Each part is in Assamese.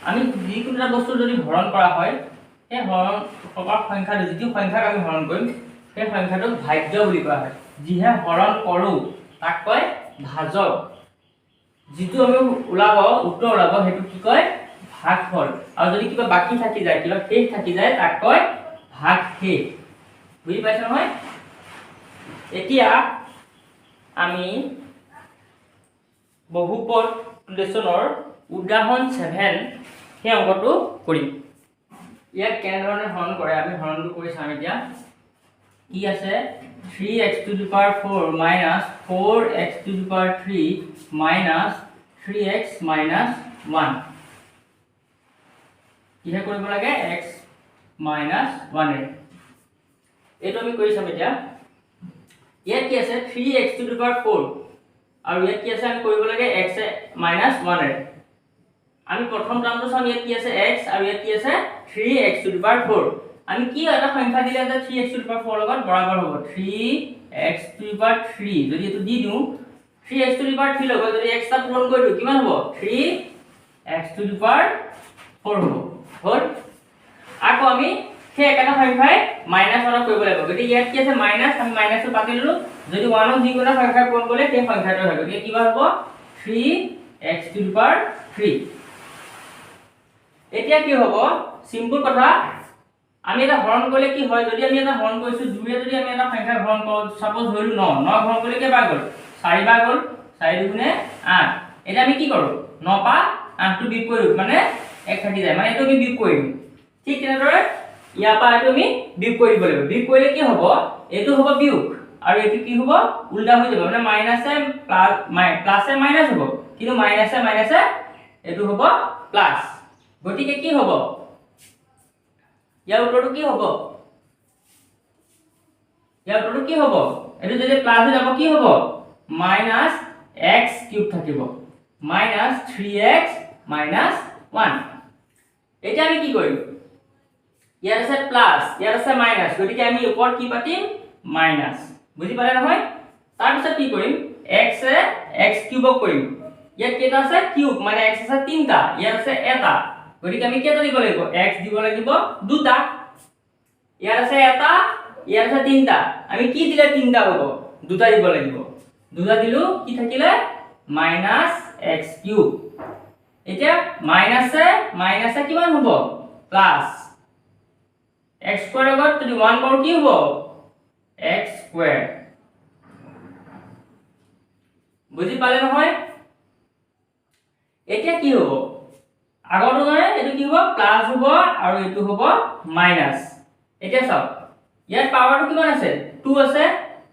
আমি যিকোনো এটা বস্তু যদি হৰণ কৰা হয় সেই হৰণ কৰা সংখ্যাটো যিটো সংখ্যাক আমি হৰণ কৰিম সেই সংখ্যাটোক ভাজ্য বুলি কোৱা হয় যিহে হৰণ কৰোঁ তাক কয় ভাজক যিটো আমি ওলাব উত্তৰ ওলাব সেইটো কি কয় ভাগফল আৰু যদি কিবা বাকি থাকি যায় কিবা শেষ থাকি যায় তাক কয় ভাগশেষ বুজি পাইছা নহয় এতিয়া আমি বহুপদ লেছনৰ উদাহৰণ 7 সেই অংকটো কৰিম ইয়াক কেনেধৰণে হৰণ কৰে আমি হৰণটো কৰি চাম এতিয়া কি আছে 3x to the power 4 minus 4x to the power 3 minus 3x minus 1 কিহে কৰিব লাগে x minus 1 এইটো আমি কৰি চাম এতিয়া ইয়াত কি আছে 3x to the power 4 আৰু ইয়াত কি আছে আমি কৰিব লাগে x minus 1 আমি প্ৰথম টাৰ্মটো চাম ইয়াত কি আছে x আৰু ইয়াত কি আছে 3x to the power 4 আমি কি এটা সংখ্যা দিলে যে 3x to the power 4 লগত বৰাবৰ হ'ব 3x to the power 3 যদি এটো দি দিও 3x to the power 3 লগত যদি x টা পূৰণ কৰি দিও কিমান হ'ব 3x to the power 4 হ'ব হল আকৌ আমি সেই একেটা সংখ্যাই -1 কৰিব লাগিব গতি ইয়াত কি আছে মাইনাস আমি মাইনাসটো পাতি ললো যদি 1 ক যিকোনো সংখ্যা পূৰণ কৰিলে সেই সংখ্যাটো হয় গতি কি হ'ব 3x to the power 3 এতিয়া কি হ'ব সিম্পল কথা আমি এটা হৰণ কৰিলে কি হয় যদি আমি এটা হৰণ কৰিছো দুইয়ে যদি আমি এটা সংখ্যা হৰণ কৰো সাপোজ ধৰিলো 9 হৰণ কৰিলে কেইবাৰ গল 4 বাৰ গল 4 দুগুণে 8 এটা আমি কি কৰো 9 পা 8 টো বিয়োগ কৰো মানে 1 থাকি যায় মানে এটো আমি বিয়োগ কৰিম ঠিক তেনেদৰে ইয়াৰ পা এটো আমি বিয়োগ কৰিব লাগিব বিয়োগ কৰিলে কি হ'ব এটো হ'ব বিয়োগ আৰু এটো কি হ'ব উল্টা হৈ যাব মানে মাইনাসে প্লাসে মাইনাস হ'ব কিন্তু মাইনাসে মাইনাসে এটো হ'ব প্লাস গতিকে কি হ'ব ইয়াৰ উত্তৰটো কি হ'ব এটো যদি প্লাস হৈ যাব কি হ'ব -x³ থাকিব -3x - 1 এতিয়া আমি কি কৰিম ইয়াৰ আছে প্লাস ইয়াৰ আছে মাইনাস গতিকে আমি ওপৰত কি পাতিম মাইনাস বুজি পালে নহয় তাৰ পিছত কি কৰিম x এ x³ কৰিম ইয়াত কেটা আছে কিউব মানে x আছে 3টা ইয়াৰ আছে এটা গতিকে আমি কেটা দিব লাগিব x দিব লাগিব দুটা ইয়াৰ আছে এটা ইয়াৰ আছে 3টা আমি কি দিলে 3টা হ'ব দুটা দিব লাগিব দুটা দিলু কি থাকিলে -x³ এতিয়া মাইনাসে কিমান হ'ব প্লাস x² লগত যদি 1 কৰো কি হ'ব x² বুজি পালে নহয় এতিয়া কি হ'ব আগৰ দৰে এটো কি হ'ব প্লাস হ'ব আৰু এটো হ'ব মাইনাস এতিয়া চাও ইয়াত পাৱাৰটো কিমান আছে 2 আছে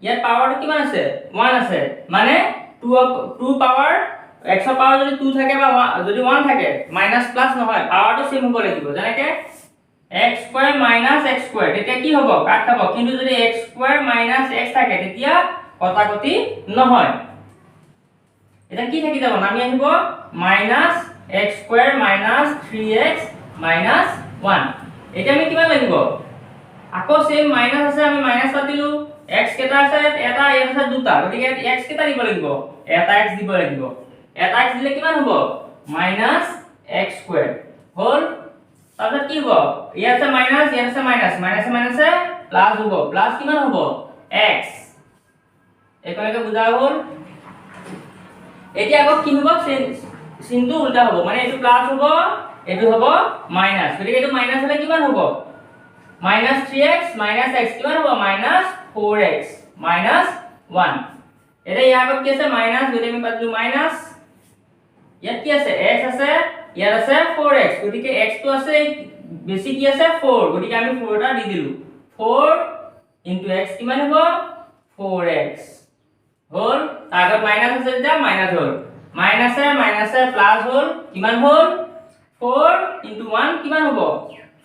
ইয়াত পাৱাৰটো কিমান আছে 1 আছে মানে 2 পাৱাৰ x ৰ পাৱাৰ যদি 2 থাকে বা যদি 1 থাকে মাইনাস প্লাস নহয় পাৱাৰটো সেম হ'ব লাগিব যেনেকে x² - x² তেতিয়া কি হ'ব কাট খাব কিন্তু যদি x² - x থাকে তেতিয়া কটাকটি নহয় এটা কি থাকি যাব নামি আহিব -x² - 3x - 1 এটা আমি কিমান লাগিব আকৌ সেম মাইনাস আছে আমি মাইনাস পাতিলো x কেটা আছে এটা ইয়াত আছে দুটা গতিকে x কেটা দিব লাগিব এটা x দিব লাগিব এটা x দিলে কিমান হ'ব -x² হল তাৰপিছত কি হ'ব ইয়াত আছে মাইনাস ইয়াত আছে মাইনাস মাইনাসে মাইনাসে প্লাস হ'ব প্লাস কিমান হ'ব x একেলগে বুজা হ'ল এতিয়া আকৌ কি হ'ব চিনটো উল্টা হ'ব মানে এটো প্লাস হ'ব এটো হ'ব মাইনাস গতিকে এটো মাইনাস হলে কিমান হ'ব -3x - x কিমান হ'ব -4x - 1 এটা ইয়াৰ আগত কি আছে মাইনাস যদি আমি পাতিলো মাইনাস ইয়াত কি আছে x আছে ইয়াত আছে 4x গতিকে x তো আছে বেছি কি আছে 4 গতিকে আমি 4 টা দি দিলু 4 * x কিমান হ'ব 4x হল আগত মাইনাস আছে যা মাইনাস হল মাইনাসে প্লাস হল কিমান হল 4 * 1 কিমান হ'ব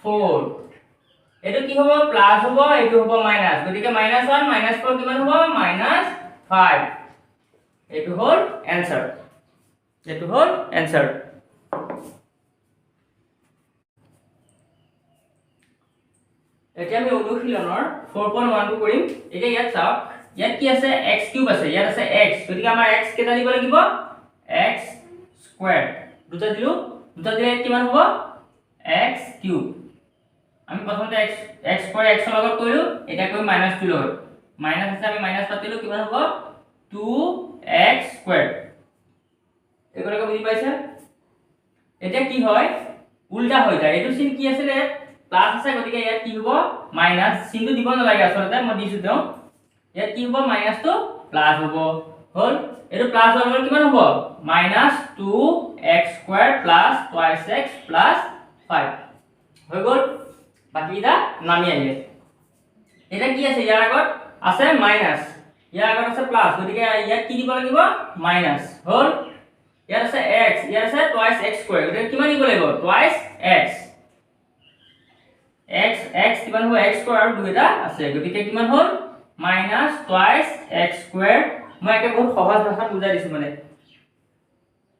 4 এটো কি হ'ব প্লাস হ'ব এটো হ'ব মাইনাস গতিকে -1 - 4 কিমান হ'ব -5 এটো হল आंसर এতিয়া আমি অনুশীলনৰ 4.1 কৰিম এতিয়া ইয়াত চাওক ইয়াত কি আছে x³ আছে ইয়াত আছে x গতিকে আমাৰ x কেটা দিব লাগিব x² দুটা দিলু দুটা দিলে কিমান হ'ব x কিউব আমি প্ৰথমতে x স্কয়াৰ x লগত কৰিলো এটা কৰি -2 লগত মাইনাস আছে আমি মাইনাস পাতিলো কিমান হ'ব 2x স্কয়াৰ এগুলোকে বুজি পাইছা এটা কি হয় উল্টা হৈ যায় এটো চিন কি আছিল প্লাস আছে গতিকে ইয়াত কি হ'ব মাইনাস চিনটো দিব নালাগে আসলতে মই দিছো তেও ইয়াত কি হ'ব মাইনাস তো প্লাস হ'ব হল এটো প্লাস হল কিমান হ'ব -2x square plus 2x plus 5 হৈ গল বাকি এটা নামি আহিলে এটা কি আছে ইয়াৰ আগত আছে মাইনাস ইয়াৰ আগত আছে প্লাস গতিকে ইয়াত কি দিব লাগিব মাইনাস হল ইয়াৰ আছে x ইয়াৰ আছে 2x স্কয়াৰ গতিকে কিমান দিব লাগিব 2x x কিমান হ'ব x স্কয়াৰ আৰু দুইটা আছে গতিকে কিমান হ'ল -2x স্কয়াৰ মই একে বহুত সহজ ভাষাত বুজাই দিছো মানে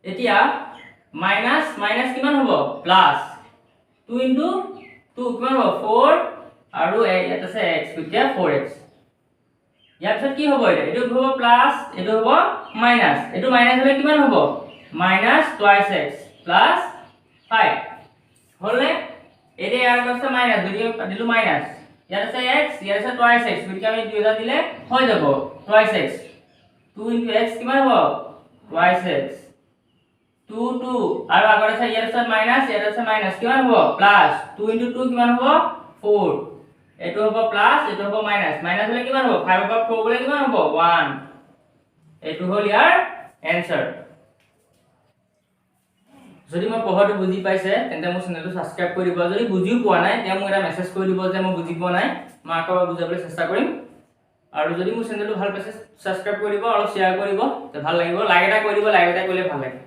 এতিয়া মাইনাস মাইনাস কিমান হ'ব প্লাস 2 ইনটু 2 কিমান হ'ব 4 আৰু ইয়াত আছে x গতিকে 4x ইয়াৰ পিছত কি হ'ব এটো হ'ব প্লাস এটো হ'ব মাইনাস এটো মাইনাস হলে কিমান হ'ব -2x প্লাস 5 হলে এতে ইয়াৰ আছে মাইনাস গতিকে দিলো মাইনাস ইয়াত আছে x ইয়াত আছে 2x গতিকে আমি দুইটা দিলে হৈ যাব 2x 2 into x কিমান হ'ব 2x 2 2 আৰু আগৰ আছে ইয়াত আছে মাইনাস কিমান হ'ব প্লাস 2 into 2 কিমান হ'ব 4 এটো হ'ব প্লাস এটো হ'ব মাইনাস মাইনাস হলে কিমান হ'ব 5 পৰা 4 গলে কিমান হ'ব 1 এটো হল ইয়াৰ आंसर যদি মই পঢ়াটো বুজি পাইছে তেন্তে মোৰ চেনেলটো সাবস্ক্ৰাইব কৰি দিব যদি বুজিও পোৱা নাই তে মোক এটা মেছেজ কৰি দিব যে মই বুজি পোৱা নাই মই আকৌ বুজাবলৈ চেষ্টা কৰিম আৰু যদি মোৰ চেনেলটো ভাল পাইছে সাবস্ক্ৰাইব কৰি দিব আৰু শেয়াৰ কৰিব তে ভাল লাগিব লাইক এটা কৰি দিব লাইক এটা কৰিলে ভাল লাগে